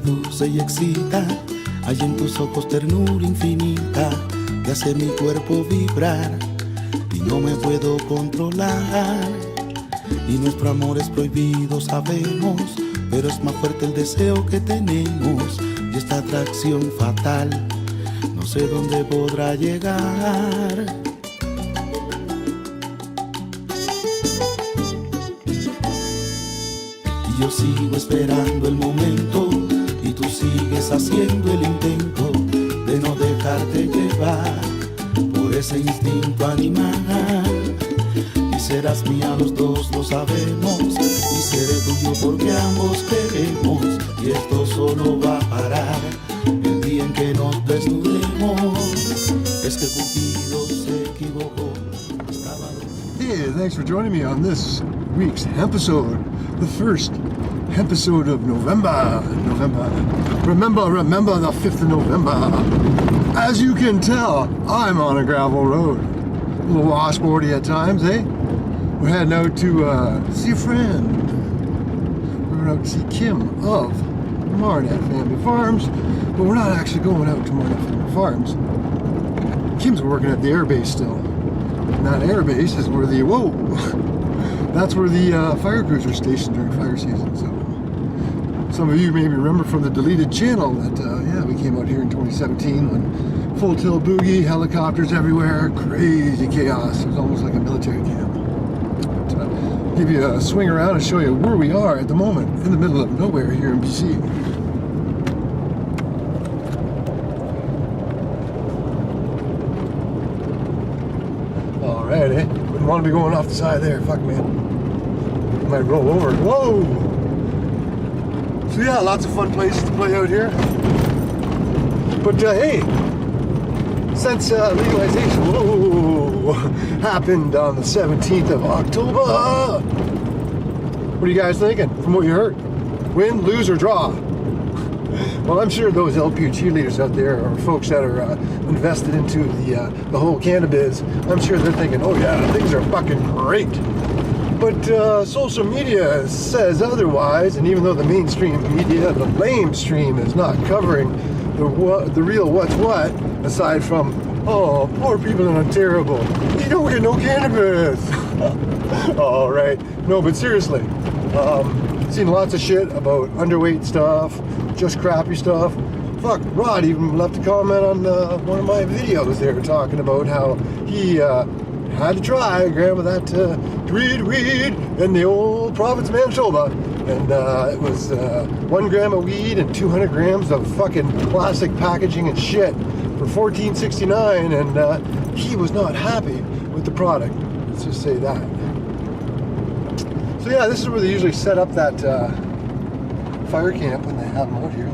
seduce y excita. Hay en tus ojos ternura infinita que hace mi cuerpo vibrar y no me puedo controlar. Y nuestro amor es prohibido, sabemos, pero es más fuerte el deseo que tenemos y esta atracción fatal no sé dónde podrá llegar. Y yo sigo esperando el momento y tú sigues haciendo el intento de no dejarte llevar por ese instinto animal. Y serás mía, los dos lo sabemos, y seré tuyo porque ambos queremos. Y esto solo va a parar el día en que nos desnudemos. Es que Cupido se equivocó. Hey, thanks for joining me on this week's hempisode, the first hempisode of November. Remember the 5th of November. As you can tell, I'm on a gravel road. A little washboardy at times, eh? We're heading out to see a friend. We're going out to see Kim of Marnet Family Farms, but we're not actually going out to Marnet Family Farms. Kim's working at the airbase still. And that airbase is where the, whoa! That's where the fire crews are stationed during fire season. So some of you maybe remember from the deleted channel that, yeah, we came out here in 2017 when full tilt boogie, helicopters everywhere, crazy chaos. It was almost like a military camp. Give you a swing around and show you where we are at the moment in the middle of nowhere here in BC. Alright, eh? Wouldn't want to be going off the side there. Fuck, man. You might roll over. Whoa! So yeah, lots of fun places to play out here. But hey, since legalization happened on the 17th of October, what are you guys thinking from what you heard? Win, lose, or draw? Well, I'm sure those LPU cheerleaders out there, or folks that are invested into the whole cannabis, I'm sure they're thinking, oh yeah, things are fucking great. But social media says otherwise, and even though the mainstream media, the lamestream, is not covering the real what's what, aside from, oh, poor people in Ontario, you don't get no cannabis. All right, no, but seriously, seen lots of shit about underweight stuff, just crappy stuff. Fuck, Rod even left a comment on one of my videos there talking about how he had to try a gram of that weed in the old province of Manitoba, and it was 1 gram of weed and 200 grams of fucking plastic packaging and shit for $14.69, and he was not happy with the product. Let's just say that. So yeah, this is where they usually set up that fire camp when they have them out here.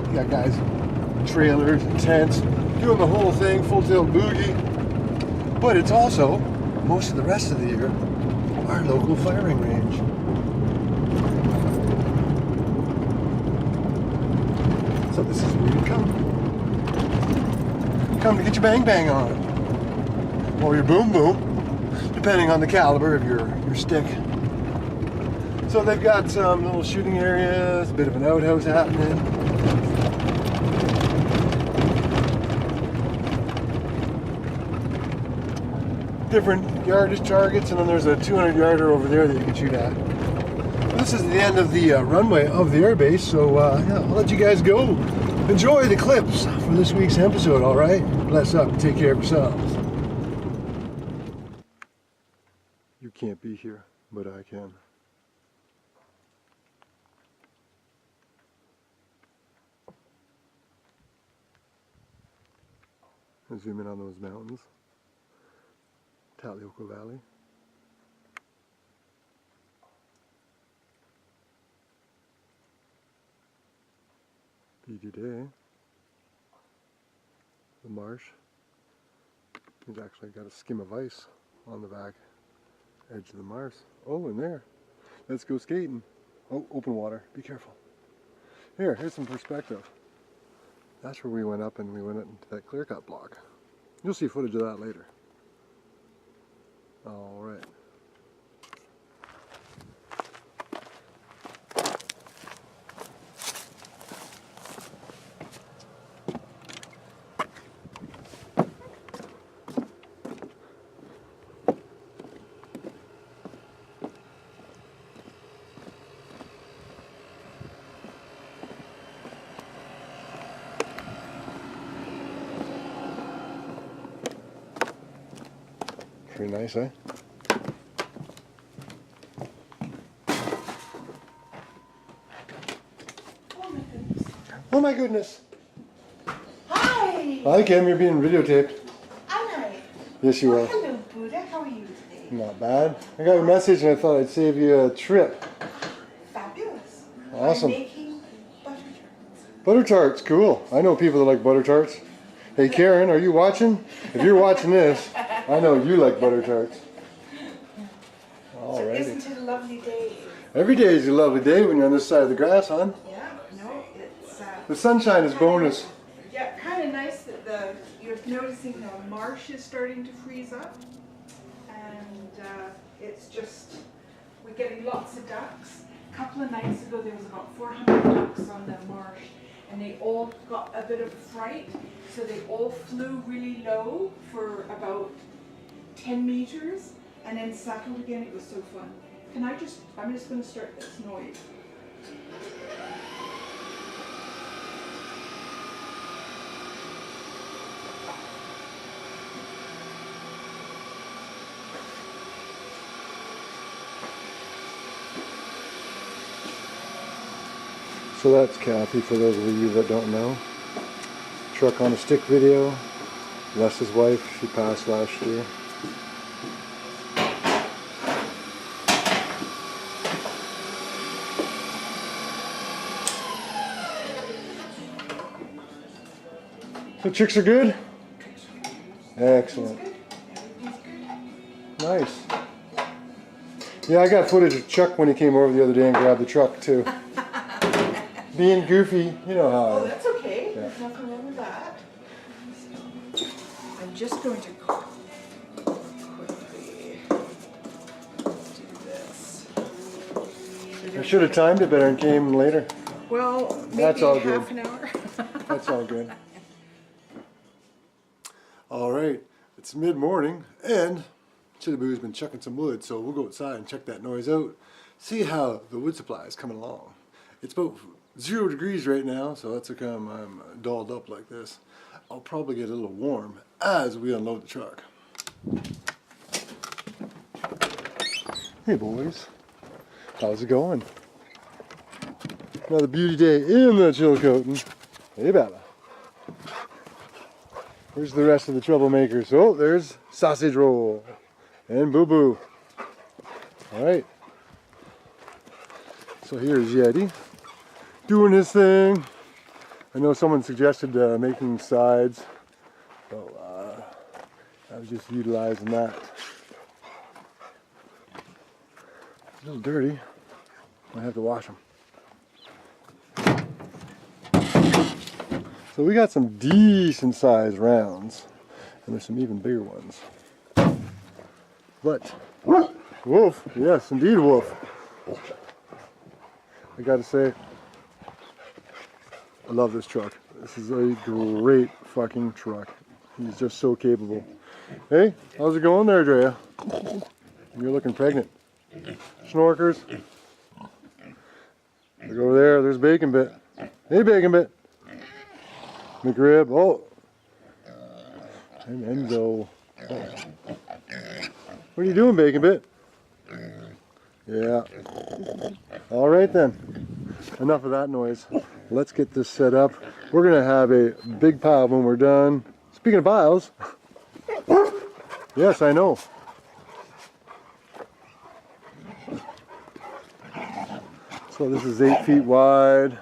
You got guys in trailers and tents doing the whole thing, full tilt boogie. But it's also, most of the rest of the year, our local firing range. So this is where you come. Come to get your bang bang on. Or your boom boom, depending on the caliber of your stick. So they've got some little shooting areas, a bit of an outhouse happening. Different yardage targets, and then there's a 200 yarder over there that you can shoot at. This is the end of the runway of the airbase, so yeah, I'll let you guys go. Enjoy the clips for this week's episode, alright? Bless up and take care of yourselves. You can't be here, but I can. I'll zoom in on those mountains. Talioco Valley. BG Day. The marsh. He's actually got a skim of ice on the back edge of the marsh. Oh, and there. Let's go skating. Oh, open water. Be careful. Here's some perspective. That's where we went up, and we went into that clear cut block. You'll see footage of that later. All right. Pretty nice, eh? Oh my goodness. Hi! Hi Kim, you're being videotaped. Am I? Yes you are. Hello, Buddha. How are you today? Not bad. I got your message and I thought I'd save you a trip. Fabulous. Awesome. I'm making butter tarts. Butter tarts, cool. I know people that like butter tarts. Hey Karen, are you watching? If you're watching this, I know you like butter tarts. So isn't it a lovely day? Every day is a lovely day when you're on this side of the grass, hon. Yeah, no, it's The sunshine is bonus. yeah, kind of nice that you're noticing the marsh is starting to freeze up, and it's just we're getting lots of ducks. A couple of nights ago there was about 400 ducks on the marsh, and they all got a bit of fright, so they all flew really low for about 10 meters and then settled again. It was so fun. I'm just going to start this noise. So that's Kathy, for those of you that don't know. Truck on a stick video. Les's wife, she passed last year. So chicks are good? Excellent. Nice. Yeah, I got footage of Chuck when he came over the other day and grabbed the truck too. Being goofy, you know how. Oh, that's okay. Yeah. There's nothing wrong with that. I'm just going to quickly do this. I should have timed it better and came later. Well, maybe That's all good. half an hour. That's all good. All right, it's mid-morning and Chili Boo's been chucking some wood, so we'll go outside and check that noise out. See how the wood supply is coming along. It's about 0 degrees right now, so that's how come I'm dolled up like this. I'll probably get a little warm as we unload the truck. Hey boys, how's it going? Another beauty day in the Chilcotin. Hey Bella. Where's the rest of the troublemakers? Oh, there's Sausage Roll and Boo Boo. All right. So here's Yeti doing his thing. I know someone suggested making sides, so I was just utilizing that. A little dirty. I have to wash them. So we got some decent sized rounds, and there's some even bigger ones. But wolf, yes, indeed wolf. I gotta say, I love this truck. This is a great fucking truck. He's just so capable. Hey, how's it going there, Drea? You're looking pregnant. Snorkers. Look over there, there's Bacon Bit. Hey, Bacon Bit. McRib, oh. And Enzo. Oh. What are you doing, Bacon Bit? Yeah. All right then. Enough of that noise. Let's get this set up. We're gonna have a big pile when we're done. Speaking of piles, yes, I know. So this is 8 feet wide,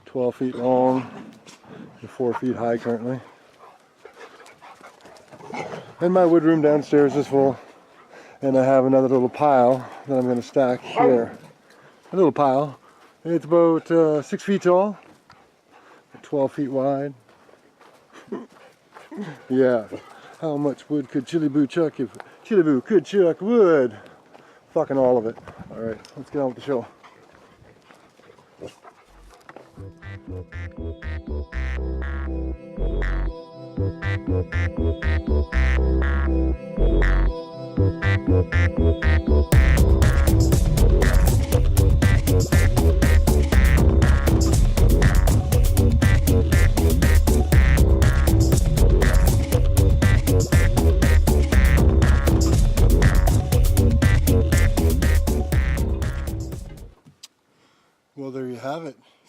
12 feet long, and 4 feet high currently. And my wood room downstairs is full. And I have another little pile that I'm going to stack here. A little pile. It's about 6 feet tall, 12 feet wide. Yeah. How much wood could Chili Boo chuck if Chili Boo could chuck wood? Fucking all of it. Alright, let's get on with the show.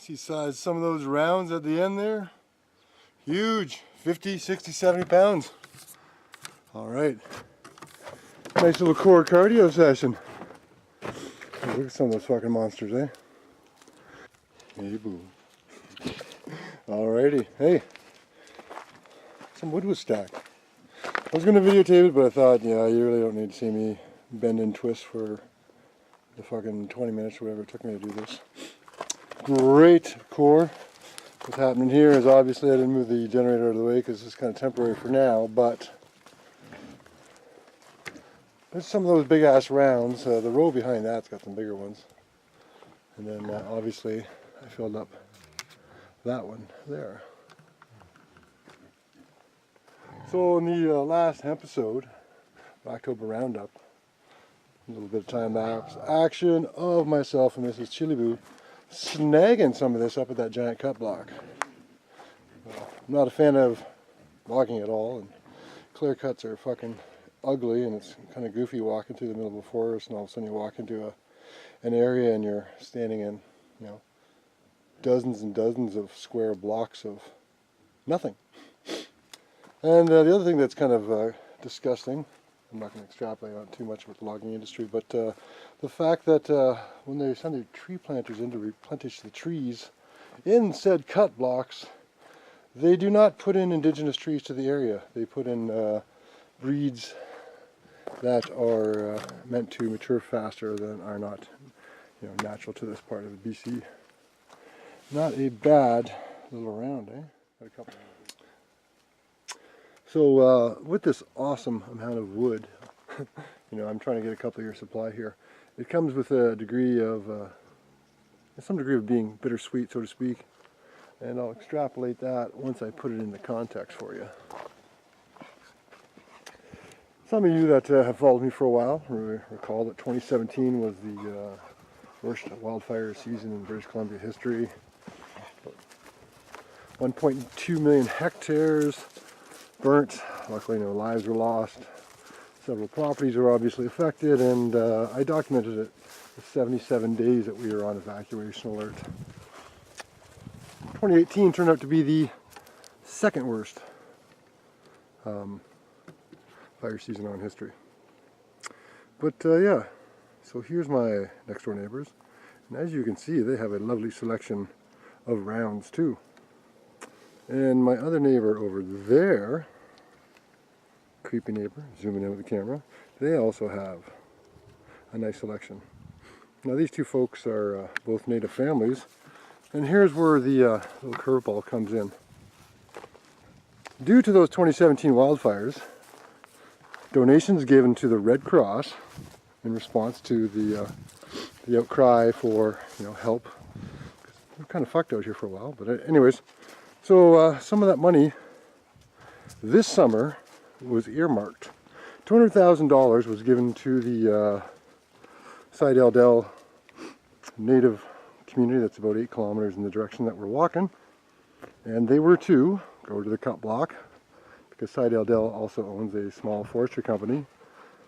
See size some of those rounds at the end there? Huge, 50, 60, 70 pounds. All right, nice little core cardio session. Oh, look at some of those fucking monsters, eh? Hey, boo. Alrighty, hey, some wood was stacked. I was going to videotape it, but I thought, yeah, you really don't need to see me bend and twist for the fucking 20 minutes or whatever it took me to do this. Great core. What's happening here is obviously I didn't move the generator out of the way because it's kind of temporary for now, but there's some of those big ass rounds. The row behind that's got some bigger ones. And then obviously I filled up that one there. So in the last episode, October Roundup, a little bit of time-lapse action of myself and Mrs. Chiliboo snagging some of this up at that giant cut block. I'm not a fan of logging at all, and clear cuts are fucking ugly, and it's kind of goofy walking through the middle of a forest, and all of a sudden you walk into an area and you're standing in, you know, dozens and dozens of square blocks of nothing. And the other thing that's kind of disgusting, I'm not going to extrapolate on too much with the logging industry, but the fact that when they send their tree planters in to replenish the trees in said cut blocks, they do not put in indigenous trees to the area. They put in breeds that are meant to mature faster than are not, you know, natural to this part of BC. Not a bad little round, eh? Got a couple. So with this awesome amount of wood, you know, I'm trying to get a couple of years supply here. It comes with a degree of, some degree of being bittersweet, so to speak. And I'll extrapolate that once I put it into context for you. Some of you that have followed me for a while recall that 2017 was the worst wildfire season in British Columbia history. 1.2 million hectares burnt. Luckily no lives were lost. Several properties were obviously affected, and I documented it the 77 days that we were on evacuation alert. 2018 turned out to be the second worst fire season in history. But yeah, so here's my next door neighbors, and as you can see they have a lovely selection of rounds too. And my other neighbor over there, creepy neighbor, zooming in with the camera, they also have a nice selection. Now these two folks are both native families, and here's where the little curveball comes in. Due to those 2017 wildfires, donations given to the Red Cross in response to the outcry for, you know, help. We're kind of fucked out here for a while, but anyways, so some of that money this summer was earmarked. $200,000 was given to the Seidel native community that's about 8 kilometers in the direction that we're walking, and they were to go to the cut block because Seidel also owns a small forestry company,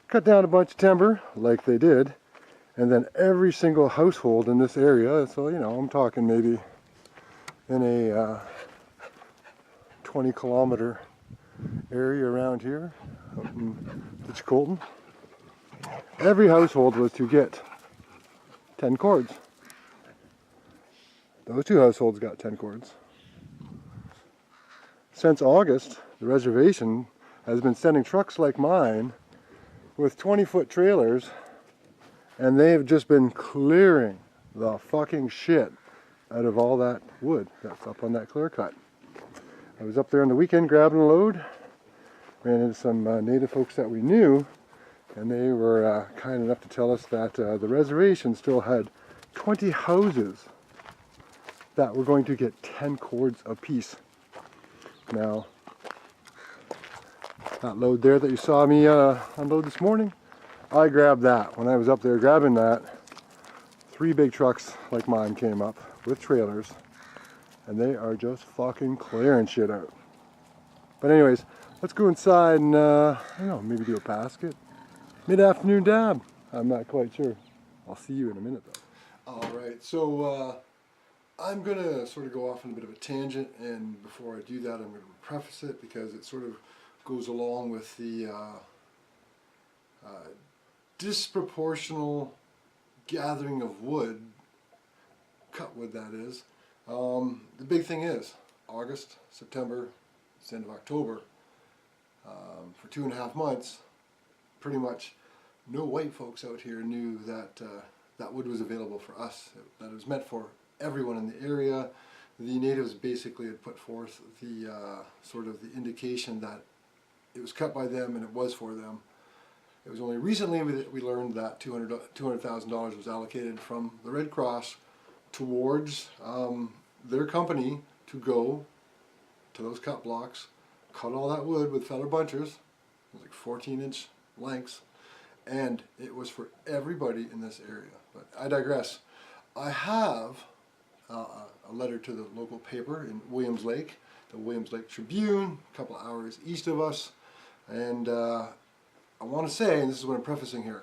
cut down a bunch of timber like they did, and then every single household in this area, so you know, I'm talking maybe in a 20-kilometer area around here out in Colton, every household was to get 10 cords. Those two households got 10 cords. Since August, the reservation has been sending trucks like mine with 20-foot trailers, and they've just been clearing the fucking shit out of all that wood that's up on that clear cut. I was up there on the weekend grabbing a load, ran into some native folks that we knew, and they were kind enough to tell us that the reservation still had 20 houses that were going to get 10 cords apiece. Now, that load there that you saw me unload this morning, I grabbed that. When I was up there grabbing that, 3 big trucks like mine came up with trailers, and they are just fucking clearing shit out. But anyways, let's go inside and, I don't know, maybe do a basket. Mid-afternoon dab. I'm not quite sure. I'll see you in a minute though. Alright, so I'm going to sort of go off on a bit of a tangent, and before I do that, I'm going to preface it because it sort of goes along with the disproportional gathering of wood, cut wood that is. The big thing is August, September, it's the end of October. For 2.5 months, pretty much no white folks out here knew that that wood was available for us, that it was meant for everyone in the area. The natives basically had put forth the sort of the indication that it was cut by them and it was for them. It was only recently that we learned that $200,000 was allocated from the Red Cross towards their company to go to those cut blocks, cut all that wood with feather bunchers, it was like 14-inch lengths, and it was for everybody in this area. But I digress. I have a letter to the local paper in Williams Lake, the Williams Lake Tribune, a couple of hours east of us, and I want to say, and this is what I'm prefacing here,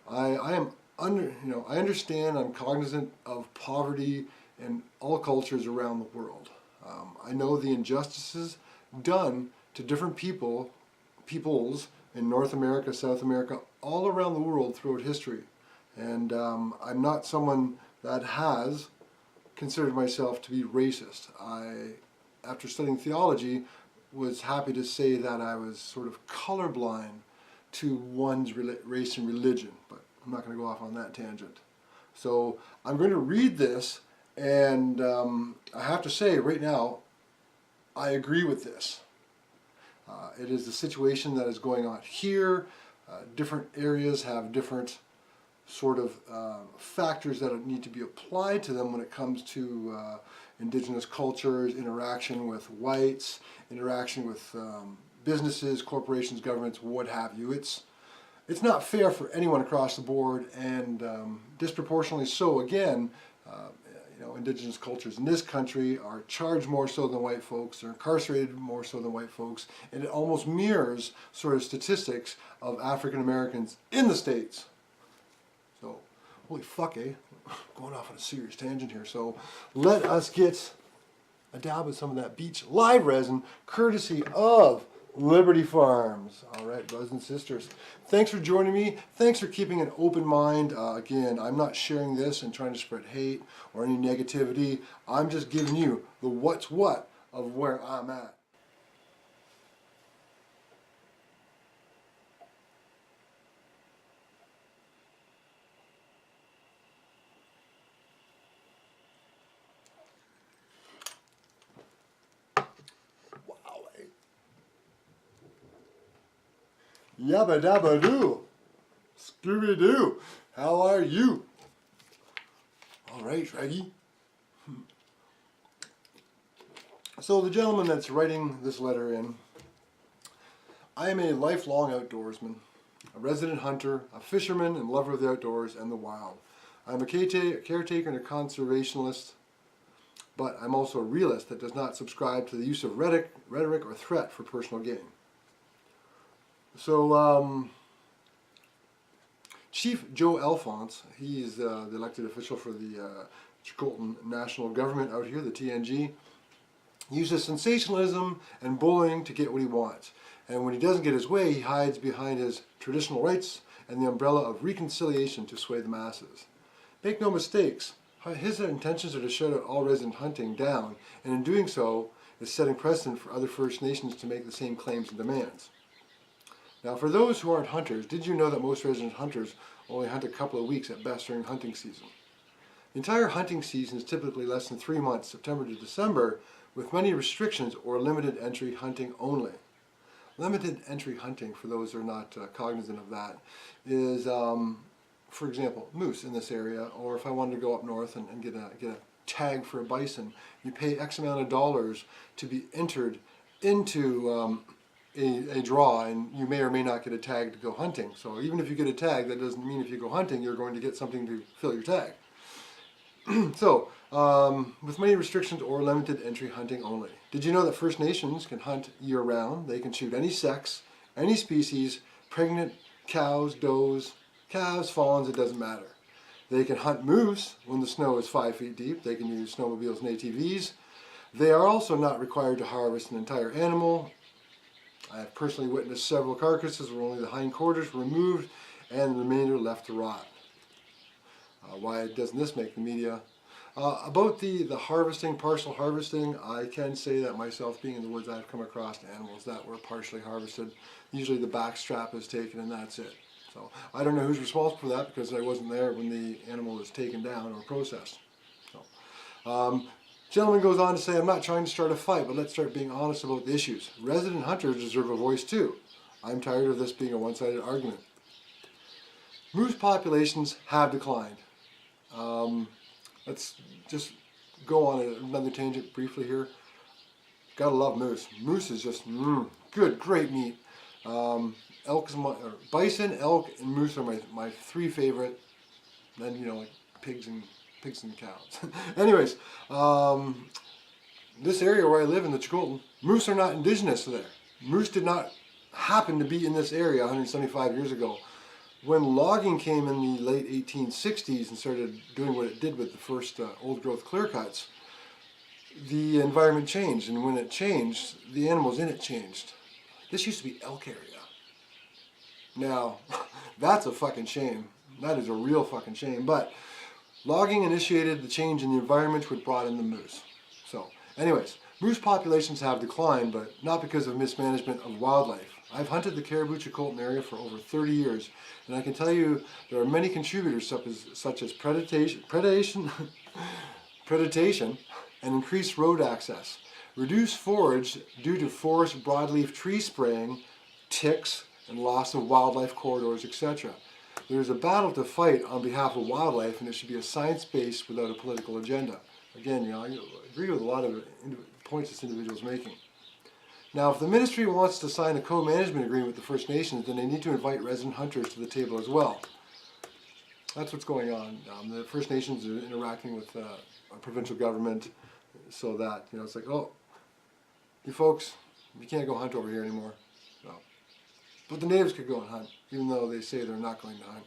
I understand, I'm cognizant of poverty in all cultures around the world. I know the injustices done to different peoples in North America, South America, all around the world throughout history. And I'm not someone that has considered myself to be racist. After studying theology, was happy to say that I was sort of colorblind to one's race and religion, but I'm not going to go off on that tangent. So I'm going to read this, and I have to say right now, I agree with this. It is the situation that is going on here. Different areas have different sort of factors that need to be applied to them when it comes to indigenous cultures, interaction with whites, interaction with businesses, corporations, governments, what have you. It's not fair for anyone across the board, and disproportionately so. Again, indigenous cultures in this country are charged more so than white folks. They're incarcerated more so than white folks, and it almost mirrors sort of statistics of African Americans in the States. So, holy fuck, eh? Going off on a serious tangent here. So, let us get a dab of some of that beach live resin, courtesy of Liberty Farms. All right, brothers and sisters, thanks for joining me. Thanks for keeping an open mind. Again, I'm not sharing this and trying to spread hate or any negativity. I'm just giving you the what's what of where I'm at. Yabba dabba doo, Scooby Doo, how are you? All right, Reggie. So the gentleman that's writing this letter in, I am a lifelong outdoorsman, a resident hunter, a fisherman and lover of the outdoors and the wild. I'm a caretaker and a conservationist, but I'm also a realist that does not subscribe to the use of rhetoric or threat for personal gain. So, Chief Joe Alphonse, he's the elected official for the Chilcotin National Government out here, the TNG, uses sensationalism and bullying to get what he wants. And when he doesn't get his way, he hides behind his traditional rights and the umbrella of reconciliation to sway the masses. Make no mistakes, his intentions are to shut out all resident hunting down, and in doing so, is setting precedent for other First Nations to make the same claims and demands. Now, for those who aren't hunters, did you know that most resident hunters only hunt a couple of weeks at best during hunting season? The entire hunting season is typically less than 3 months, September to December, with many restrictions or limited entry hunting only. Limited entry hunting, for those who are not cognizant of that, is, for example, moose in this area, or if I wanted to go up north and get a tag for a bison, you pay X amount of dollars to be entered into a draw, and you may or may not get a tag to go hunting. So even if you get a tag, that doesn't mean if you go hunting you're going to get something to fill your tag. So, with many restrictions or limited entry hunting only. Did you know that First Nations can hunt year-round? They can shoot any sex, any species, pregnant cows, does, calves, fawns, it doesn't matter. They can hunt moose when the snow is 5 feet deep. They can use snowmobiles and ATVs. They are also not required to harvest an entire animal. I have personally witnessed several carcasses where only the hindquarters were removed and the remainder left to rot. Why doesn't this make the media? About the harvesting, partial harvesting, I can say that myself, being in the woods, I've come across animals that were partially harvested. Usually the back strap is taken and that's it. So I don't know who's responsible for that because I wasn't there when the animal was taken down or processed. So, gentleman goes on to say, I'm not trying to start a fight, but let's start being honest about the issues. Resident hunters deserve a voice too. I'm tired of this being a one-sided argument. Moose populations have declined. Let's just go on another tangent briefly here. Gotta love moose. Moose is just good, great meat. Bison, elk, and moose are my three favorite. Then, you know, like pigs and cows. Anyways, this area where I live in the Chilcotin, moose are not indigenous there. Moose did not happen to be in this area 175 years ago. When logging came in the late 1860s and started doing what it did with the first old growth clear cuts, the environment changed, and when it changed, the animals in it changed. This used to be elk area. Now, that's a fucking shame. That is a real fucking shame. But logging initiated the change in the environment which brought in the moose. So, anyways, moose populations have declined, but not because of mismanagement of wildlife. I've hunted the Caribou Chilcotin area for over 30 years, and I can tell you there are many contributors such as predation, and increased road access, reduced forage due to forest broadleaf tree spraying, ticks, and loss of wildlife corridors, etc. There is a battle to fight on behalf of wildlife, and it should be a science-based without a political agenda. Again, you know, I agree with a lot of points this individual is making. Now, if the ministry wants to sign a co-management agreement with the First Nations, then they need to invite resident hunters to the table as well. That's what's going on. The First Nations are interacting with our provincial government so that, you know, it's like, oh, you folks, you can't go hunt over here anymore. So, but the natives could go and hunt, even though they say they're not going to hunt.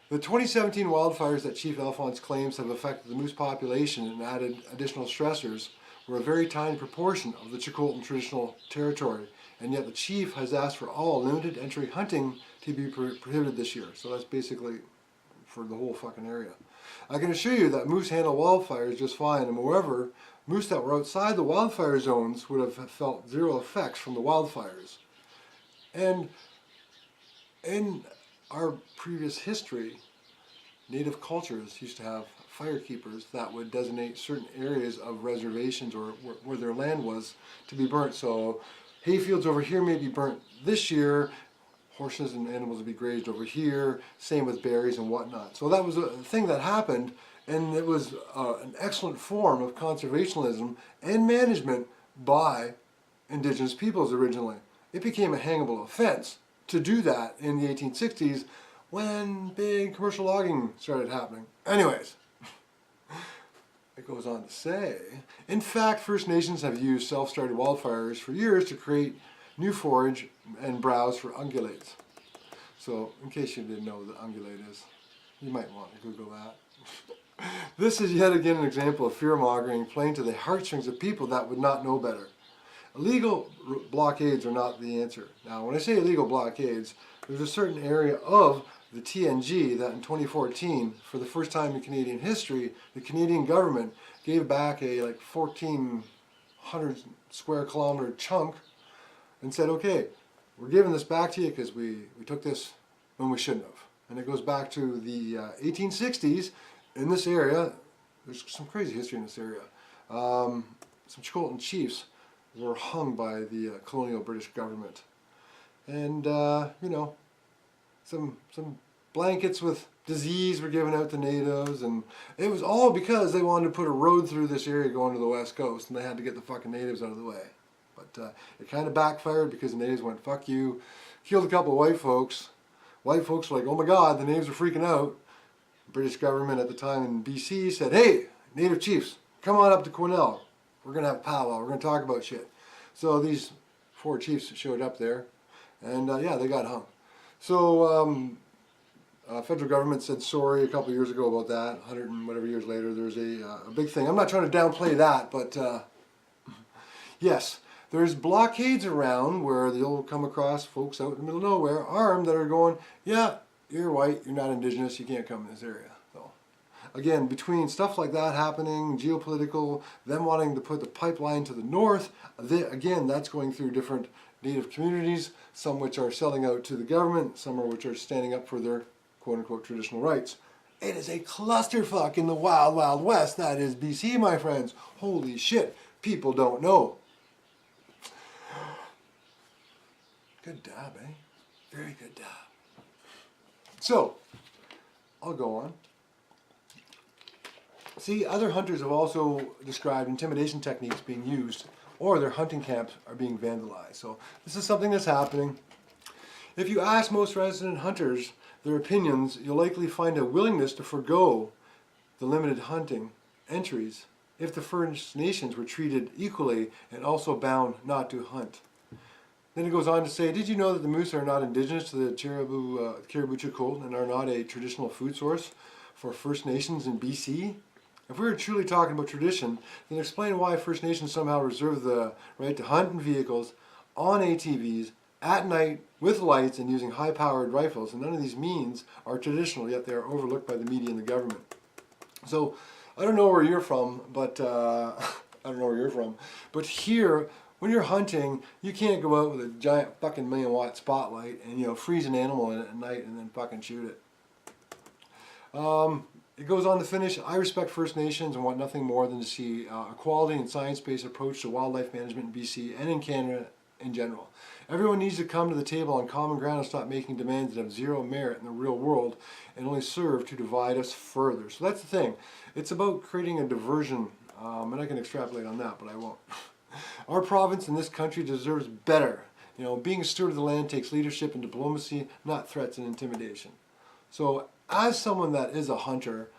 The 2017 wildfires that Chief Alphonse claims have affected the moose population and added additional stressors were a very tiny proportion of the Chilcotin traditional territory, and yet the chief has asked for all limited entry hunting to be prohibited this year. So that's basically for the whole fucking area. I can assure you that moose handle wildfires just fine, and moreover, moose that were outside the wildfire zones would have felt zero effects from the wildfires. And in our previous history, native cultures used to have firekeepers that would designate certain areas of reservations or where their land was to be burnt. So hayfields over here may be burnt this year, horses and animals would be grazed over here, same with berries and whatnot. So that was a thing that happened, and it was an excellent form of conservationism and management by indigenous peoples originally. It became a hangable offense to do that in the 1860s when big commercial logging started happening. Anyways, it goes on to say, in fact, First Nations have used self-started wildfires for years to create new forage and browse for ungulates. So, in case you didn't know what the ungulate is, you might want to Google that. This is yet again an example of fear-mongering playing to the heartstrings of people that would not know better. Illegal blockades are not the answer. Now, when I say illegal blockades, there's a certain area of the TNG that in 2014, for the first time in Canadian history, the Canadian government gave back a like 1,400 square kilometer chunk and said, okay, we're giving this back to you because we took this when we shouldn't have. And it goes back to the 1860s in this area. There's some crazy history in this area. Some Chilcotin chiefs were hung by the colonial British government. And, you know, some blankets with disease were given out to natives, and it was all because they wanted to put a road through this area going to the west coast, and they had to get the fucking natives out of the way. But it kind of backfired because the natives went, fuck you, killed a couple of white folks. White folks were like, oh my god, the natives are freaking out. The British government at the time in BC said, hey, native chiefs, come on up to Quesnel. We're going to have a powwow, we're going to talk about shit. So these 4 chiefs showed up there, and yeah, they got hung. So Federal government said sorry a couple of years ago about that. 100 and whatever years later, there's a big thing. I'm not trying to downplay that, but yes, there's blockades around where you'll come across folks out in the middle of nowhere, armed, that are going, yeah, you're white, you're not indigenous, you can't come in this area. So, again, between stuff like that happening, geopolitical, them wanting to put the pipeline to the north, again, that's going through different Native communities, some which are selling out to the government, some are which are standing up for their quote-unquote traditional rights. It is a clusterfuck in the wild, wild west. That is BC, my friends. Holy shit, people don't know. Good dab, eh? Very good dab. So, I'll go on. See, other hunters have also described intimidation techniques being used, or their hunting camps are being vandalized. So, this is something that's happening. If you ask most resident hunters their opinions, you'll likely find a willingness to forego the limited hunting entries if the First Nations were treated equally and also bound not to hunt. Then it goes on to say, did you know that the moose are not indigenous to the Caribou and are not a traditional food source for First Nations in BC? If we were truly talking about tradition, then explain why First Nations somehow reserve the right to hunt in vehicles, on ATVs, at night, with lights and using high-powered rifles, and none of these means are traditional, yet they are overlooked by the media and the government. So, I don't know where you're from, but but here, when you're hunting, you can't go out with a giant fucking 1,000,000-watt spotlight and freeze an animal in it at night and then fucking shoot it. It goes on to finish, I respect First Nations and want nothing more than to see a quality and science-based approach to wildlife management in BC and in Canada in general. Everyone needs to come to the table on common ground and stop making demands that have zero merit in the real world and only serve to divide us further. So that's the thing. It's about creating a diversion, and I can extrapolate on that, but I won't. Our province and this country deserves better. Being a steward of the land takes leadership and diplomacy, not threats and intimidation. So as someone that is a hunter,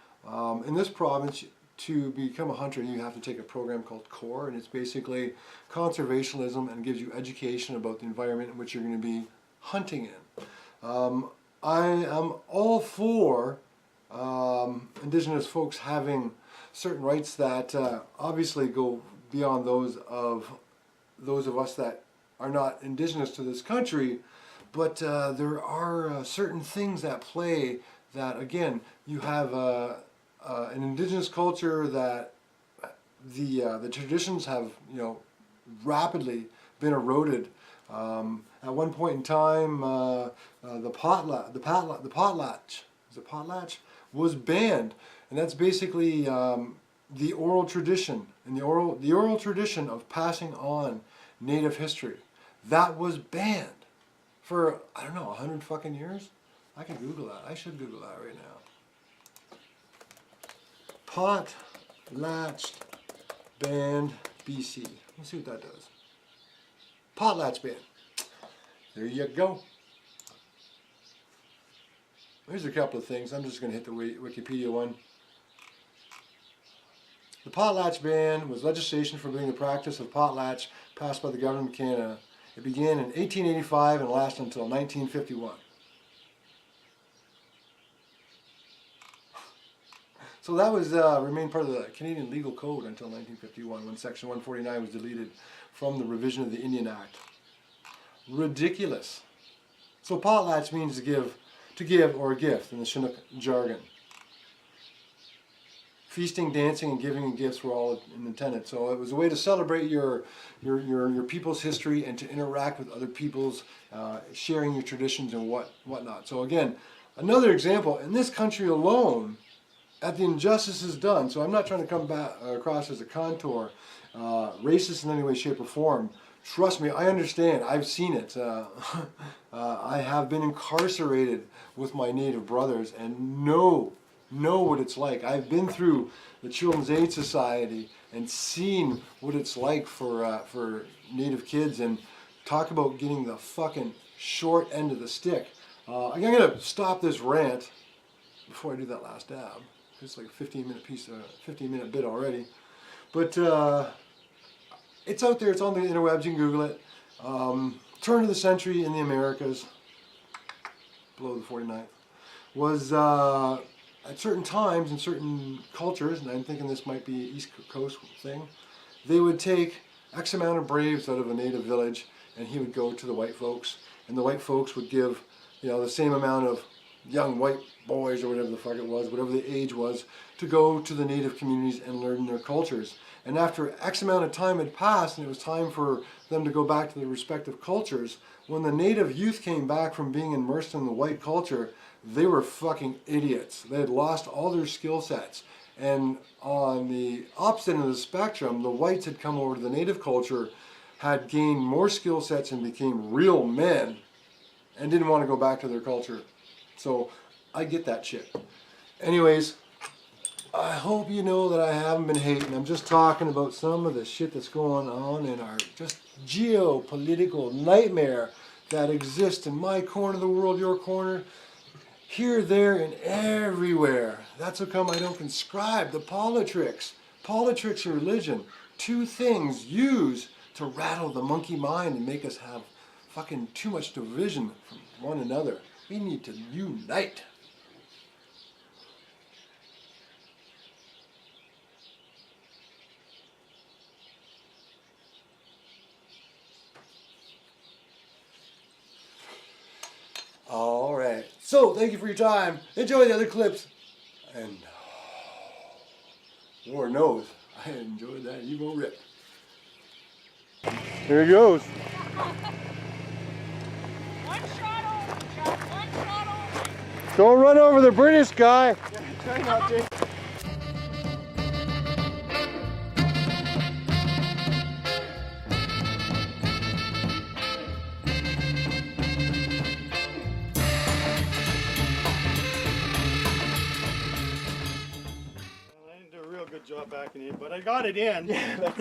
in this province, to become a hunter, you have to take a program called CORE, and it's basically conservationism and gives you education about the environment in which you're going to be hunting in. I am all for Indigenous folks having certain rights that obviously go beyond those of us that are not Indigenous to this country, but there are certain things at play that, again, you have an Indigenous culture that the traditions have rapidly been eroded. At one point in time, the potlatch was banned, and that's basically the oral tradition, and the oral tradition of passing on Native history. That was banned for 100 fucking years. I can Google that. I should Google that right now. Potlatch banned BC. Let's see what that does. Potlatch ban. There you go. Here's a couple of things. I'm just going to hit the Wikipedia one. The potlatch ban was legislation forbidding the practice of potlatch passed by the government of Canada. It began in 1885 and lasted until 1951. So that was remained part of the Canadian Legal Code until 1951, when Section 149 was deleted from the revision of the Indian Act. Ridiculous. So potlatch means to give or a gift in the Chinook jargon. Feasting, dancing, and giving of gifts were all intended. So it was a way to celebrate your people's history and to interact with other people's, sharing your traditions and whatnot. So again, another example, in this country alone, at the injustices done, so I'm not trying to come back across as a contour, racist in any way, shape, or form. Trust me, I understand. I've seen it. I have been incarcerated with my Native brothers and know what it's like. I've been through the Children's Aid Society and seen what it's like for Native kids, and talk about getting the fucking short end of the stick. I'm gonna stop this rant before I do that last dab. It's like a 15-minute bit already. But it's out there, it's on the interwebs, you can Google it. Turn of the century in the Americas, below the 49th. was at certain times in certain cultures, and I'm thinking this might be an East Coast thing, they would take X amount of braves out of a native village, and he would go to the white folks, and the white folks would give, you know, the same amount of young white boys or whatever the fuck it was, whatever the age was, to go to the native communities and learn their cultures. And after X amount of time had passed and it was time for them to go back to their respective cultures, when the native youth came back from being immersed in the white culture, they were fucking idiots. They had lost all their skill sets. And on the opposite end of the spectrum, the whites had come over to the native culture, had gained more skill sets and became real men, and didn't want to go back to their culture. So I get that shit. Anyways, I hope you know that I haven't been hating. I'm just talking about some of the shit that's going on in our just geopolitical nightmare that exists in my corner of the world, your corner, here, there, and everywhere. That's how come I don't conscribe the politricks. Politricks and religion, two things used to rattle the monkey mind and make us have fucking too much division from one another. We need to unite. All right. So, thank you for your time. Enjoy the other clips. And Lord knows, I enjoyed that Evo rip. Here he goes. One shot over, Chuck. One shot over. Don't run over the British guy. Yeah, try not to. I didn't do a real good job backing in, but I got it in. Yeah,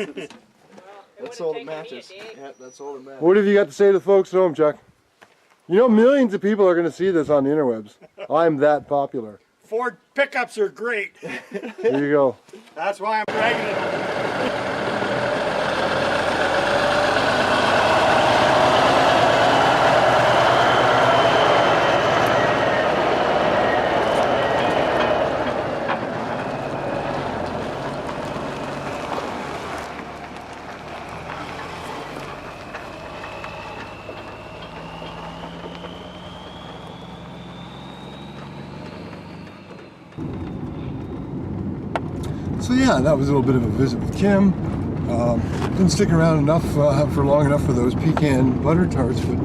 That's all that matters. Yeah, that's all that matters. What have you got to say to the folks at home, Chuck? You know, millions of people are going to see this on the interwebs. I'm that popular. Ford pickups are great. There you go. That's why I'm dragging it. So yeah, that was a little bit of a visit with Kim. Didn't stick around enough for long enough for those pecan butter tarts, but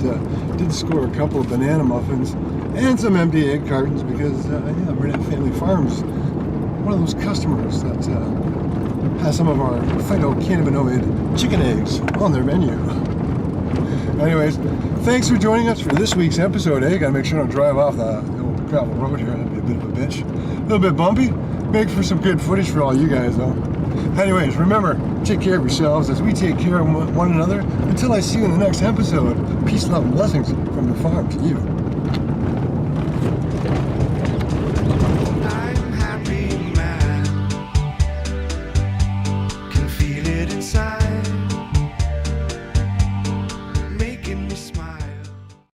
did score a couple of banana muffins and some empty egg cartons because yeah, Burnett Family Farms, one of those customers that has some of our phytocannabinoid chicken eggs on their menu. Anyways, thanks for joining us for this week's episode. Gotta make sure I don't drive off the old gravel road here. That'd be a bit of a bitch. A little bit bumpy. Make for some good footage for all you guys though. Anyways, remember, take care of yourselves as we take care of one another. Until I see you in the next episode, peace, love, and blessings from the farm to you.